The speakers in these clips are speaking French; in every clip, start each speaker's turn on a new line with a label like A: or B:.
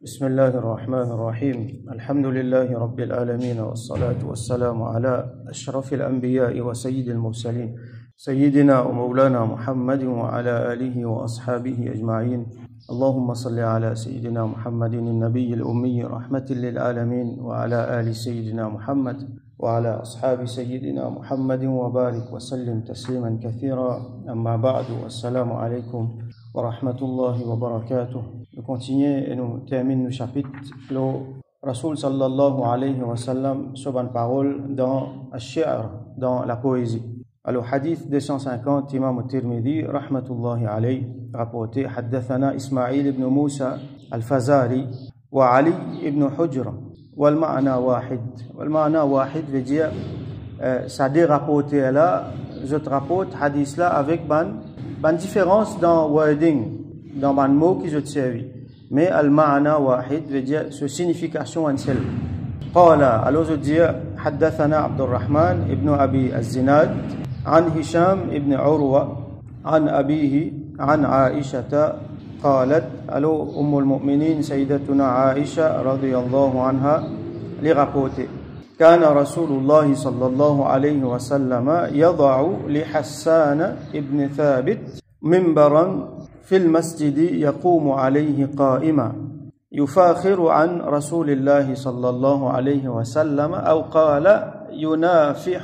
A: بسم الله الرحمن الرحيم الحمد لله رب العالمين والصلاة والسلام على أشرف الأنبياء وسيد المرسلين سيدنا ومولانا محمد وعلى آله وأصحابه أجمعين اللهم صل على سيدنا محمد النبي الأمي رحمة للعالمين وعلى آل سيدنا محمد وعلى أصحاب سيدنا محمد وبارك وسلم تسليما كثيرا أما بعد والسلام عليكم ورحمة الله وبركاته. Nous continuons et nous terminons le chapitre le Rasoul sallallahu alayhi wa sallam sur une parole dans Ash-Shi'r, dans la poésie. Alors hadith 250 Imam al-Tirmidhi rahmatullahi alayhi rapporté حدثنا إسماعيل بن موسى الفزاري وعلي بن حجر والمعنى واحد. والمعنى واحد veut dire ça dit rapporté là, je te rapporte hadith là avec ban différence dans wording, dans ban mot qui je te servis. Mais al-ma'na wahid veut dire ce signification en seul. قال alors je dis حدثنا عبد الرحمن ابن أبي الزناد عن هشام ابن عروة عن أبيه عن عائشة قالت alors أم المؤمنين سيدتنا عائشة رضي الله عنها لرapporter كان رسول الله صلى الله عليه وسلم يضع لحسان ابن ثابت منبرا في المسجد يقوم عليه قائما يفاخر عن رسول الله صلى الله عليه وسلم أو قال ينافح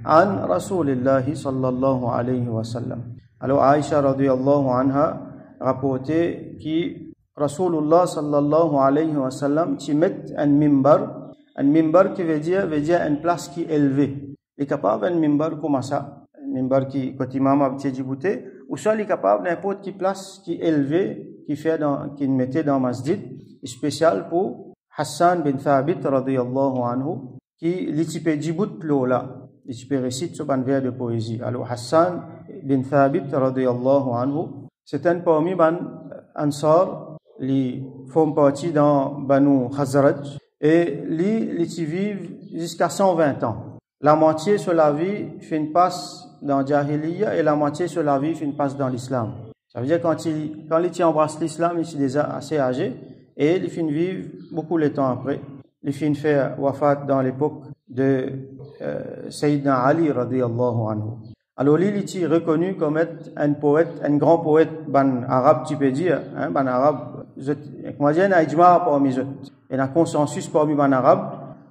A: عن رسول الله صلى الله عليه وسلم. Alors Aïcha radiyallahu anha rapporté que Rasulullah sallallahu alayhi wa sallam qui met un mimbar qui veut dire une place qui est élevée. Il est capable d'un mimbar comme ça, un mimbar qui quand imam a petit djibouté, ou soit il est capable n'importe quelle place qui est élevée, qui mettait dans masjid, spécial pour Hassan bin Thabit radiyallahu anhu, qui l'étype djibout plus là, l'étype récite sur un vers de poésie. Alors Hassan bin Thabit radiyallahu anhu, c'est un parmi ban ansar, qui font partie dans Banu Khazraj, et ils vivent jusqu'à 120 ans. La moitié sur la vie fait une passe dans Jahiliya et la moitié sur la vie fait une passe dans l'islam. Ça veut dire quand il embrasse l'islam, il est déjà assez âgé et il finit vivre beaucoup de temps après. Il finit faire wafat dans l'époque de Sayyidina Ali radiyallahu anhu. Alors il est reconnu comme un poète, un grand poète ban arabe, tu peux dire, ban arabe. Comment dire, il y a ijma parmi eux. Il y a un consensus parmi ban arabe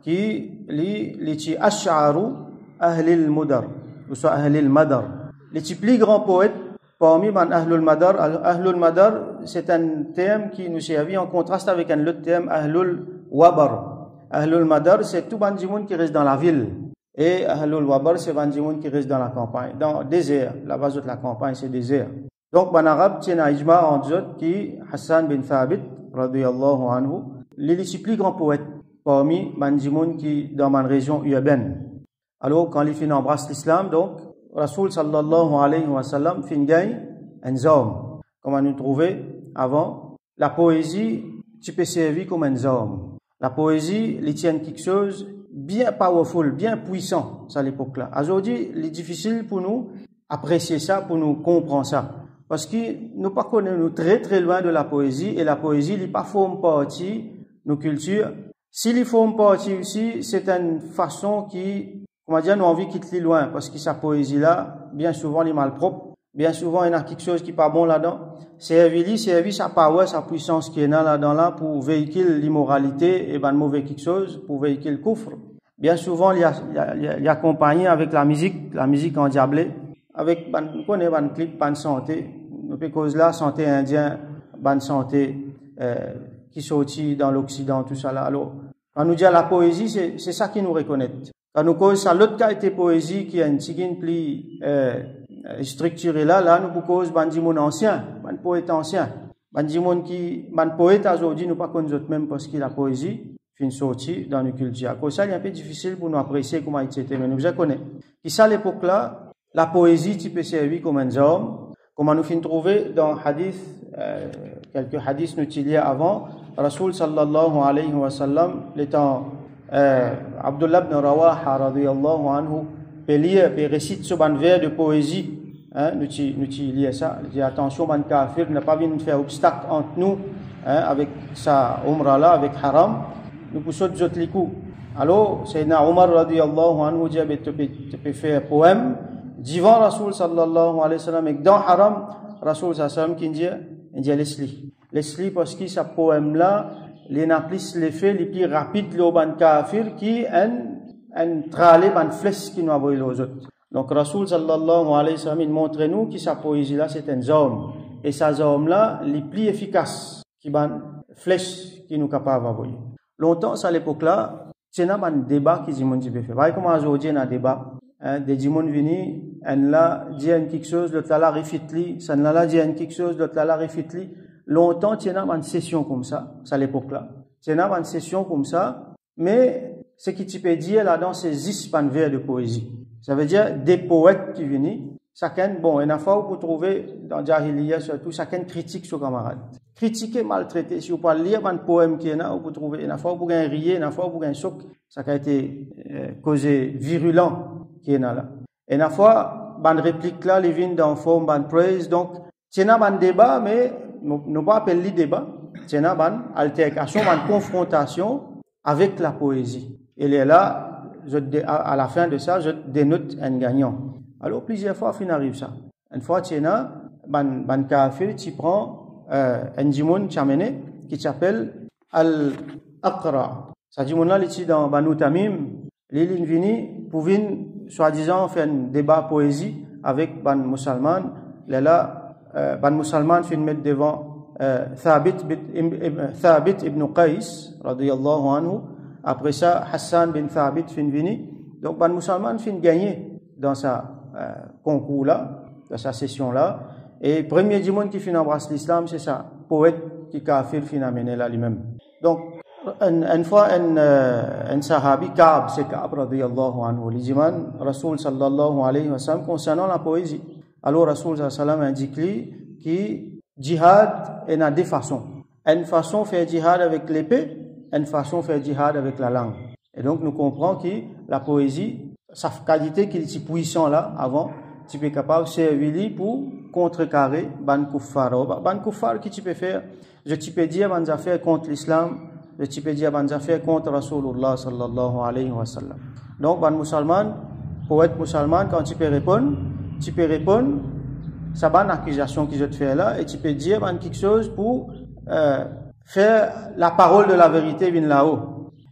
A: qui est ash'aru ahli al-mudar, ou soit ahli al-madar. Les plus grands poètes parmi ban ahli al-madar. Ahli al-madar, c'est un terme qui nous servit en contraste avec un autre terme, ahli al-wabar. Ahli al-madar, c'est tout ban djimoun qui reste dans la ville. Et ahli al-wabar, c'est ban djimoun qui reste dans la campagne, dans le désert. La base de la campagne, c'est désert. Donc, ban arabe, c'est un ijma en eux qui Hassan bin Thabit, radiyallahu anhu, les plus grands poètes parmi Mandjimoun qui dans ma région urbaine. Alors quand les filles embrassent l'islam, donc Rasoul sallallahu alayhi wa sallam fin gagne un homme. Comme on nous trouvait avant, la poésie tu peux servir comme un homme. La poésie, il tient quelque chose bien powerful, bien puissant à l'époque-là. Aujourd'hui, il est difficile pour nous apprécier ça, pour nous comprendre ça. Parce que nous pas connaissons très très loin de la poésie et la poésie n'est pas forme partie de nos cultures. S'il y forme partie aussi, c'est une façon qui, comment dire, nous envie quitter loin parce que sa poésie là, bien souvent, elle est malpropre. Bien souvent, il y a quelque chose qui n'est pas bon là-dedans. Servir sa power, sa puissance qui est là-dedans là pour véhiculer l'immoralité et ben mauvais quelque chose, pour véhiculer le coufre. Bien souvent, il y a accompagné avec la musique endiablée, avec on connaît un clip, ban santé. Nous cause là, santé indien, ban santé qui sortit dans l'Occident, tout ça là. Alors, quand nous dit la poésie, c'est ça qui nous reconnaît. Quand nous cause ça, l'autre cas était poésie qui a une tigine plus structurée là, nous cause bandimoun ancien, ban poète ancien, bandimoun ban poète aujourd'hui, nous pas connaissons autres même parce que la poésie fin sortie dans nos cultures. À cause ça, il est un peu difficile pour nous apprécier comment il était, mais nous déjà connaissons. Qui ça, à l'époque là, la poésie, tu peux servir comme un homme, comme nous fin trouver dans hadith, quelques hadiths nous il y a avant, Rasoul sallallahu alayhi wa sallam, l'étant Abdullah ibn Rawaha radiyallahu anhu, peut récite ce ban vers de poésie, nous il y a ça, il dit attention, ban kafir, n'a pas vu nous faire obstacle entre nous avec sa umrah là, avec haram, nous poussons de les coups. Alors, Sayyidina Omar radiyallahu anhu dit, tu peux faire un poème, devant Rasoul sallallahu alayhi wa sallam, et dans haram, Rasoul sallallahu alayhi wa sallam qui dit, laisse-les parce que ce poème là, les n'a plus l'effet, les plus rapides, les ban kafir, qui un tralé, ban flèche qui nous a volé aux autres. Donc, Rasoul sallallahu alayhi wa sallam, il montre nous que sa poésie là, c'est un homme. Et ces hommes là, les plus efficaces, qui ban flèche qui nous capable d'envoyer. Longtemps, à l'époque là, c'est un débat qui dit peut faire. Par exemple, aujourd'hui, il y a un débat. Des gens viennent, un là dit quelque chose, l'autre là refit-li, ça là dit quelque chose, l'autre là refit-li. Longtemps, il y a une session comme ça, c'est à l'époque là. Il y a une session comme ça, mais ce qui tu peux dire là-dedans, c'est 10 vers de poésie. Ça veut dire des poètes qui viennent. Chacun, bon, il y a une fois où vous trouvez, dans Jahiliya surtout, chacun critique son camarade. Critiquer, maltraiter. Si vous pouvez lire un poème qui est là, vous trouvez, il y a une fois où vous avez rire, il y a une fois où vous avez un choc, ça a été causé virulent qui est là. Et une fois, une réplique là, les vignes dans forme, une praise. Donc, c'est un débat, mais nous pas appeler le débat. C'est une altercation, une confrontation avec la poésie. Et là, à la fin de ça, je dénote un gagnant. Alors, plusieurs fois, fin arrive ça. Une fois, tu es là, ban kafir, tu prends un djimoun qui s'appelle Al-Aqra. Ça djimoun là, il est dans Banu Tamim, l'île vini, pour venir, soi-disant, faire un débat poésie avec ban musulman. Là, ban musulman fait mettre devant Thabit ibn Qais, radiyallahu anhu. Après ça, Hassan bin Thabit fin vini. Donc, ban musulman fin gagner dans sa concours là, dans sa session là. Et premier du monde qui fin embrasse l'islam, c'est ça, poète qui kafir fin amené là lui-même. Donc, une fois, un sahabi, Ka'b, c'est Ka'b radiyallahu anhu, il dit, Rasoul sallallahu alayhi wa sallam, concernant la poésie. Alors, Rasoul sallallahu alayhi wa sallam indique lui que djihad est dans deux façons. Une façon faire djihad avec l'épée, une façon faire djihad avec la langue. Et donc, nous comprenons que la poésie, sa qualité qu'il est puissant là, avant, tu peux capable de servir pour contrecarrer ban kuffar. Ban kuffar, qui tu peux faire? Je tu peux dire ban affaires contre l'islam, je tu peux dire ban affaires contre Rasulullah sallallahu alayhi wa sallam. Donc, ban musulman, poète musulman, quand tu peux répondre, ça ban accusation que je te fais là, et tu peux dire ban quelque chose pour faire la parole de la vérité vient là-haut.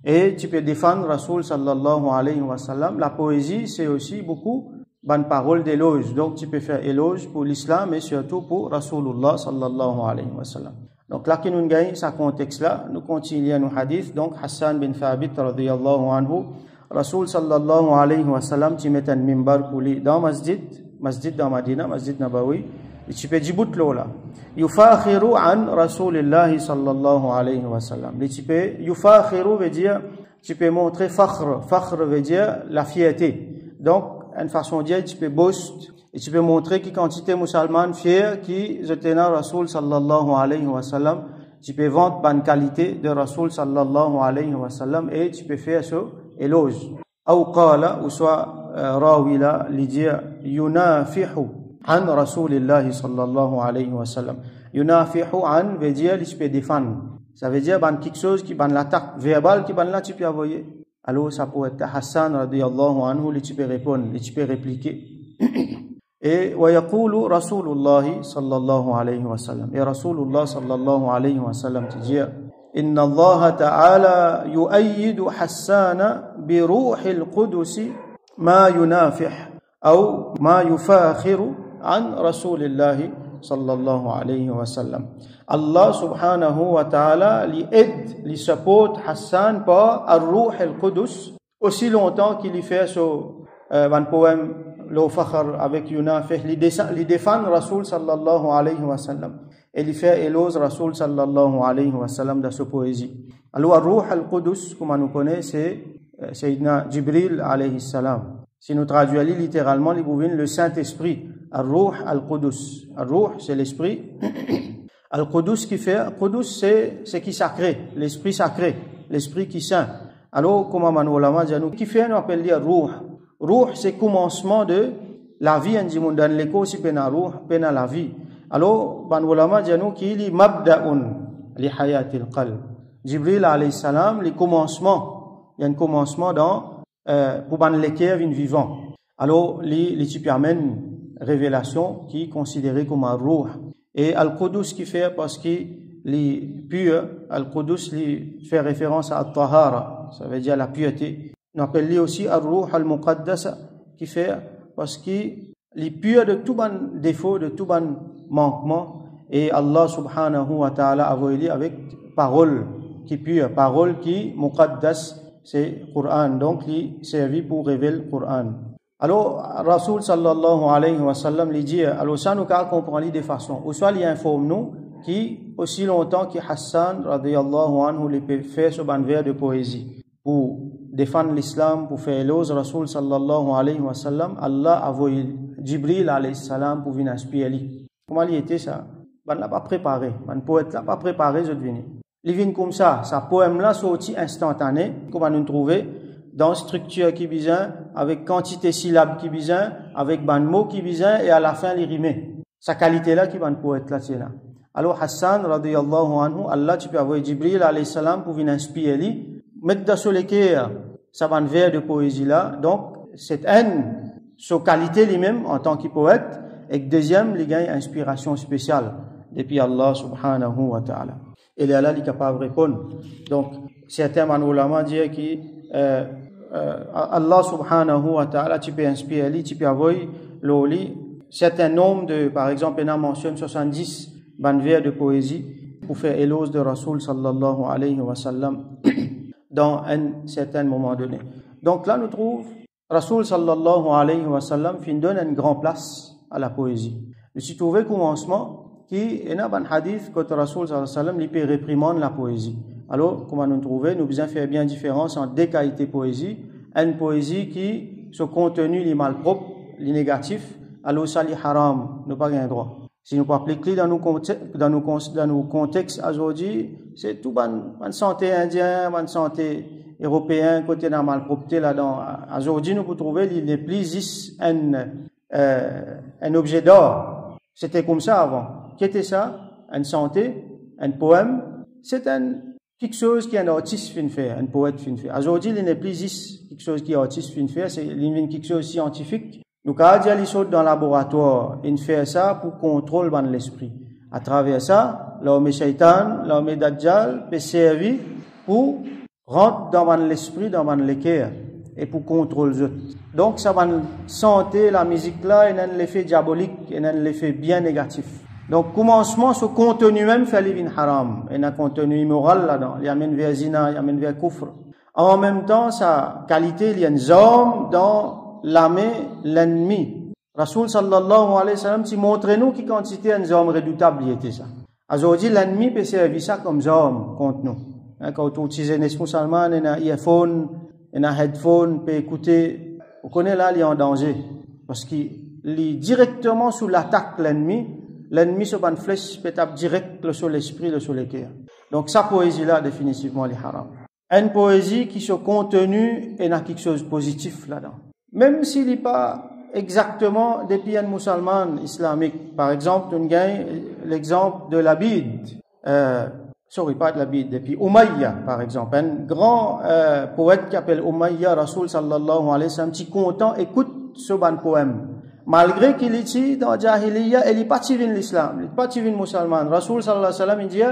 A: Et tu peux défendre Rasoul sallallahu alayhi wa sallam. La poésie, c'est aussi beaucoup bonne parole d'éloge. Donc, tu peux faire éloge pour l'islam et surtout pour Rasulullah sallallahu alayhi wa sallam. Donc, là, qui nous gagne ce contexte-là, nous continuons nos hadiths. Donc, Hassan bin Thabit radiyallahu anhu, Rasoul sallallahu alayhi wa sallam, tu mets un mimbar pour lui dans masjid dans Madina, masjid Nabawi, et tu peux dire bout là. Yufakhiru an Rasulillahi sallallahu alayhi wa sallam. Tu peux, yufakhiru veut dire, tu peux montrer fakhr. Fakhr veut dire la fierté. Donc, une façon de dire, tu peux boast, et tu peux montrer que quand tu es musulman fier, qui je Rasul sallallahu alayhi wa sallam, tu peux vendre bonne qualité de Rasul sallallahu alayhi wa sallam, et tu peux faire ce éloge. Ou qala, ou soit rawila, lui dire, yunafihu an Rasulillahi sallallahu alayhi wa sallam. Yunafihu an veut dire, tu peux défendre. Ça veut dire, quelque chose qui ban l'attaque verbale, qui ban là, tu peux envoyer. Alors, ça peut être Hassan radiyallahu anhu, tu peux répondre, tu peux répliquer. Et, wa yaqulu Rasulullahi sallallahu alayhi wa sallam. Et Rasulullah sallallahu alayhi wa sallam, tu dis, Inna Allah ta'ala yu'ayyidu Hassana bi ruhil qudusi ma yunafih, ou ma yufakhiru an Rasulillahi sallallahu alayhi wa sallam. Allah subhanahu wa ta'ala li aide, li support Hassan par ar-ruh al-qudus aussi longtemps qu'il y fait un poème le fakhr avec Yunafih, li défend Rasul sallallahu alayhi wa sallam et li fait éloge Rasul sallallahu alayhi wa sallam dans sa poésie. Alors ar-ruh al-qudus, comme on connaît, c'est Sayyidina Jibril alayhi salam. Si nous traduisons littéralement, le Saint-Esprit, ar-ruh al-qudus. Ar-ruh, c'est l'esprit. Al-Qudus qui fait, Qudus c'est ce qui sacré, l'esprit sacré, l'esprit qui saint. Alors, comme Manolama dit, qui fait, on appelle dire Ruh. Ruh, c'est commencement de la vie, on dit, dans l'écho, si pena Ruh, pena la vie. Alors, Manolama dit, qui est mabda'un, li hayatil qalb. Jibril alayhi salam, les commencements, il y a un commencement dans pour ban l'équerre vivant. Alors les types amènent révélation qui est considérée comme un ruh. Et Al-Qudus qui fait parce que les purs, Al-Qudus fait référence à At-Tahara, ça veut dire la pureté. On appelle aussi Ar-Ruh Al-Muqaddas qui fait parce que les purs de tout ban défaut, de tout ban manquement, et Allah subhanahu wa ta'ala a envoyé avec parole qui pure, parole qui Muqaddas, c'est Coran, donc il servi pour révéler le Coran. Alors, Rasul sallallahu alayhi wa sallam lui dit, alors ça nous comprend de façons. Ou soit il informe nous qui, aussi longtemps que Hassan, radiyallahu anhu, les fait ce ban vers de poésie. Pour défendre l'islam, pour faire éloge Rasul sallallahu alayhi wa sallam, Allah a envoyé Jibril alayhi salam pour venir inspirer. Comment il était ça? Ben l'a pas préparé. Ben poète l'a pas préparé, je devine. Il vient comme ça. Sa poème là sorti instantané. Comment nous trouver? Dans structure qui bizarre, avec quantité syllabes qui bizarre, avec ban mots qui bizarre, et à la fin, les rimer. Sa qualité là qui ban poète là, c'est là. Alors Hassan, radiyallahu anhu, Allah, tu peux avoir Jibril alayhi salam pour venir inspirer, mettre dans sur l'équerre, ça ban vers de poésie là. Donc, cette haine, sa qualité lui-même en tant que poète, et deuxième, il gagne inspiration spéciale depuis Allah subhanahu wa ta'ala. Et là, il est capable de répondre. Donc, certains ulama disent que Allah subhanahu wa ta'ala, tu peux inspirer, tu peux avoir l'oli, certain nombre de, par exemple, on a mentionné 70 ban vers de poésie pour faire éloge de Rasul sallallahu alayhi wa sallam dans un certain moment donné. Donc là, nous trouvons Rasul sallallahu alayhi wa sallam qui donne une grande place à la poésie. Je suis trouvé commencement qui est un hadith que Rasul sallallahu alayhi wa sallam lui peut réprimander la poésie. Alors, comment nous trouver? Nous devons faire bien différence entre deux qualités de poésie. Une poésie qui, son contenu, est mal propre, est négatif, alors ça, est haram, nous pas gain droit. Si nous pas appliquer dans nos contextes aujourd'hui, c'est tout ban santé indien, ban santé européen, côté dans mal propreté là-dedans. Aujourd'hui, nous pouvons trouver les plus un objet d'or. C'était comme ça avant. Qu'était ça? Une santé, un poème, c'est quelque chose qui un artiste fin faire, un poète fin faire. Aujourd'hui, il n'est plus quelque chose qui un artiste fin faire, c'est quelque chose scientifique. Donc, quand il y a dans le laboratoire, il fait ça pour contrôler l'esprit. À travers ça, l'homme shaitan, l'homme dajjal peut servir pour rentrer dans l'esprit, dans l'équerre, et pour contrôler les autres. Donc, ça va santé, la musique là, il y a un effet diabolique, il y a un effet bien négatif. Donc, commencement, ce contenu même fait l'ivin haram. Il y a un contenu immoral là-dedans. Il y a un vers zina, il y a un vers kufr. En même temps, sa qualité, il y a une arme dans l'armée, l'ennemi. Rasul sallallahu alayhi wa sallam, si montrez-nous qui quantité une arme redoutable, il était ça. Aujourd'hui, l'ennemi peut servir ça comme arme contre nous. Quand on utilise les musulmans, il y a un earphone, il y a un headphone, peut écouter. Vous connaissez là, il est en danger. Parce qu'il est directement sous l'attaque de l'ennemi. L'ennemi sur une flèche peut taper direct sur l'esprit, sur le cœur. Donc, sa poésie-là, définitivement, elle est haram. Une poésie qui, son contenu, est dans quelque chose de positif là-dedans. Même s'il n'est pas exactement depuis un musulman islamique. Par exemple, on gagne l'exemple de l'Abid. Pas de l'Abid, depuis Umayya, par exemple. Un grand poète qui s'appelle Umayya, Rasul sallallahu alayhi wa sallam, qui content, écoute ce bon poème. Malgré qu'il est dans Jahiliya, il n'est pas tiré l'islam, il n'est pas tiré musulman. Rasul sallallahu alayhi wa sallam, il dit,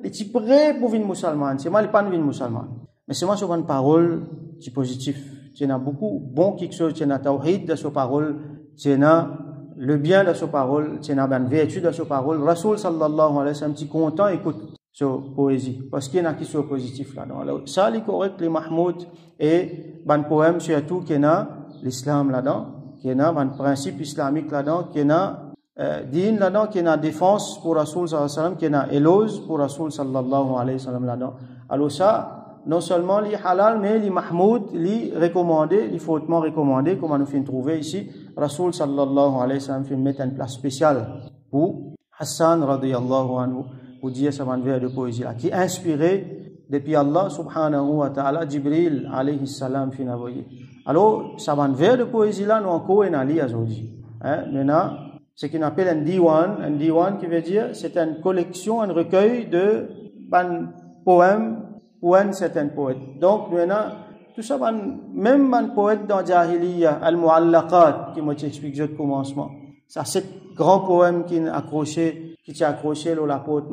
A: il est prêt pour venir musulman. C'est moi, il n'est pas venu musulman. Mais c'est moi, sur une parole, c'est positif. Tu as beaucoup bon quelque chose, tu as tawhid de sa parole, tu as le bien de sa parole, tu as la vertu de sa parole. Rasul sallallahu alayhi wa sallam, tu es content, écoute sa poésie. Parce qu'il y a quelque chose de positif là-dedans. Alors, ça, c'est correct, les Mahmoud, et ban poème, surtout, qu'il y a l'islam là-dedans. Qui est un principe islamique là-dedans, qui est un din là-dedans, qui est une défense pour Rasul sallallahu alayhi wa sallam, qui est un éloge pour Rasul sallallahu alayhi wa sallam là-dedans. Alors ça, non seulement les halal, mais les mahmoud, les recommandés, les fautement recommandés, comme on nous fait trouver ici, Rasul sallallahu alayhi wa sallam fait mettre une place spéciale pour Hassan radiyallahu anhu, pour dire ça vers de poésie là, qui est inspiré depuis Allah subhanahu wa ta'ala, Jibril alayhi salam fin envoyé. Alors, ça va vers de poésie là, nous encore en ali aujourd'hui. Maintenant, ce qu'on appelle un diwan qui veut dire, c'est une collection, un recueil de ban poème pour un certain poète. Donc maintenant tout ça même un poète dans Jahiliya al-Mu'allaqat qui m'explique au commencement. Ça c'est grand poème qui est accroché l'apôtre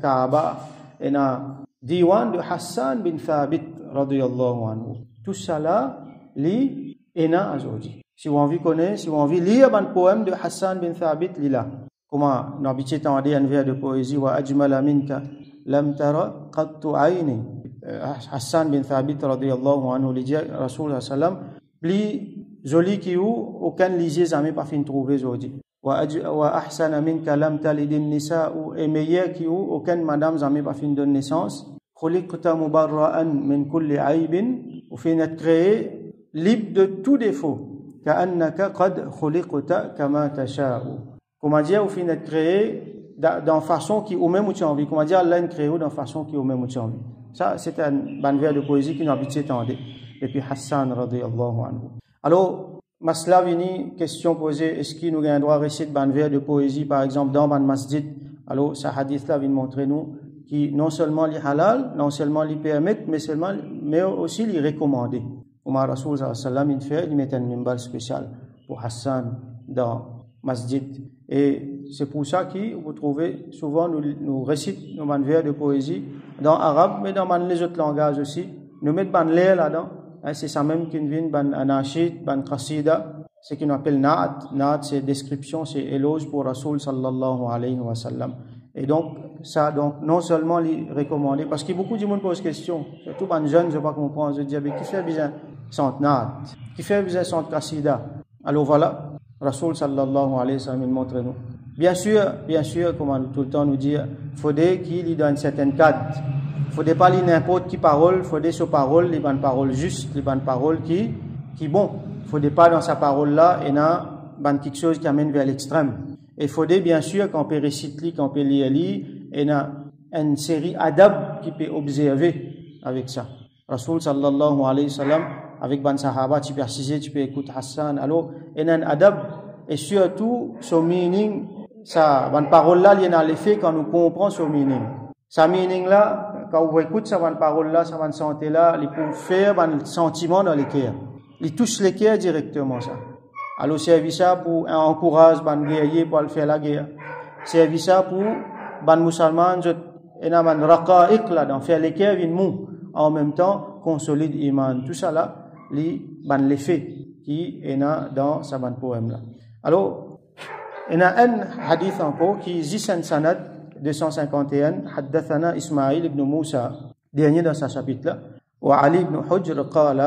A: Kaaba et na Diwan de Hassan bin Thabit radiyallahu anhu. Tout ça là li ena aujourd'hui. Si vous avez connaître, si vous avez lire un poème de Hassan bin Thabit lila. Comment n'habitué tendé un vers de poésie wa ajmala minka lam tara qattu ayni. Hassan bin Thabit radiyallahu anhu li dit Rasul sallam plus joli qui ou aucun lisier jamais pas fin trouver aujourd'hui. Wa ahsana minka lam talid an-nisa et meilleur qui ou aucun madame jamais pas fin de naissance. Khuliqta mubarra'an min kulli aybin ou fin être créé libre de tout défaut. Ka'annaka qad khuliqta kama tasha'u. Comment dire, au fin d'être créé dans façon qui ou même où tu as envie. Comment dire, Allah créé dans façon qui ou même où tu as envie. Ça, c'est un ban vers de poésie qui nous habitué tendé. Et puis Hassan radiyallahu anhu. Alors, masla vini, question posée, est-ce qu'il nous a un droit de réciter ban vers de poésie, par exemple, dans ban masjid? Alors, ce hadith-là vient montrer nous qui non seulement les halal, non seulement les permettent, mais aussi les recommander. Comme Rasul sallallahu alayhi wa sallam, il met un minbar spécial pour Hassan dans masjid. Et c'est pour ça que vous trouvez souvent nous récitons nos vers de poésie dans l'arabe, mais dans les autres langages aussi. Nous mettons ban l'air là-dedans. C'est ça même qui vient ban anashid, ban qasida, ce qu'on appelle na'at. Na'at, c'est description, c'est éloge pour Rasul sallallahu alayhi wa sallam. Et donc, ça, non seulement les recommander, parce que beaucoup de monde posent question, surtout ban jeunes, je ne sais pas comprendre, je dis, qui fait besoin sans na'at, qui fait besoin sans qasida. Alors voilà. Rasul sallallahu alayhi wa sallam montre nous. Bien sûr, comme tout le temps nous dit, faudrait qu'il y ait un certain cadre. Faudrait pas lire n'importe qui parole, faudrait sa parole, les bonnes paroles justes, les bonnes paroles qui bon. Faudrait pas dans sa parole là et dans quelque chose qui amène vers l'extrême. Et faudrait bien sûr qu'on peut réciter, qu'on peut lire et dans une série adab qui peut observer avec ça. Rasul sallallahu alayhi wa sallam avec ban sahaba, tu peux assister, tu peux écouter Hassan. Alors, il y a un adab, et surtout, son meaning, ça, ban parole là, il y a l'effet quand nous comprenons son meaning. Sa meaning là, quand vous écoutez ça, ban parole là, ça ban santé là, il peut faire ban sentiment dans les cœurs. Il touche les cœurs directement, ça. Alors, service ça pour encourager ban guerrier pour aller faire la guerre. Service ça pour ban musulman, et na ban raqa'iq là, dans faire les cœurs, vin mou. En même temps, consolide iman. Tout ça là, l'effet qui est dans sa ban poème là. Alors, il y a un hadith encore qui est Zisan Sanad 251, Haddathana Ismail ibn Musa, dernier dans sa chapitre là. وعلي بن حجر قال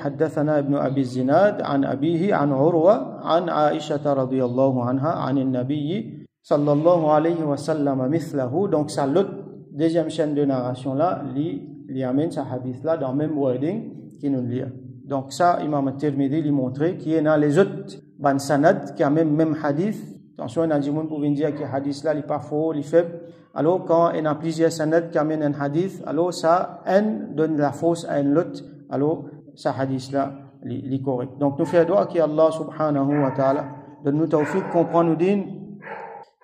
A: حدثنا ابن أبي الزناد عن أبيه عن عروة عن عائشة رضي الله عنها عن النبي صلى الله عليه وسلم مثله. Donc ça l'autre deuxième chaîne de narration là, il amène ce hadith là dans le même wording qui nous lit. Donc ça, Imam al-Tirmidhi lui montrait qu'il y a dans les autres ban sanad qui a même hadith. Attention, il y a des gens qui dire que le hadith là, il n'est pas faux, il est faible. Alors quand il y a plusieurs sanad qui amènent un hadith, alors ça, un donne la fausse à un autre, alors ce hadith là, il est correct. Donc nous faisons droit qu'Allah subhanahu wa ta'ala donne nous tawfiq, comprend nous din,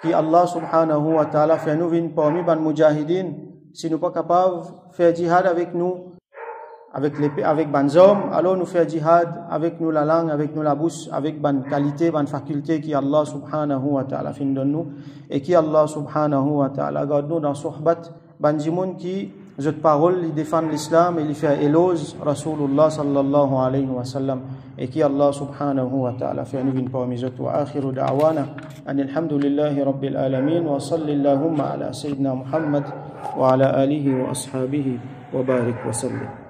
A: qu'Allah subhanahu wa ta'ala fait nous venir parmi ban mujahidin. Si nous ne sommes pas capables de faire jihad avec nous, avec ban hommes, alors nous faire jihad avec nous la langue, avec nous la bouche, avec ban qualité, ban faculté qui Allah subhanahu wa ta'ala fin donne nous, et qui Allah subhanahu wa ta'ala garde nous dans sohbat, ban jimoun qui, cette parole, il défend l'islam et il fait éloge Rasulullah sallallahu alayhi wa sallam, et qui Allah subhanahu wa ta'ala fait nous une parmi eux. Wa akhiru da'wana, alhamdulillahi rabbil alamin, wa sallallahu ala sayyidina Muhammad, wa ala alihi wa ashabihi, wa barik wa sallim.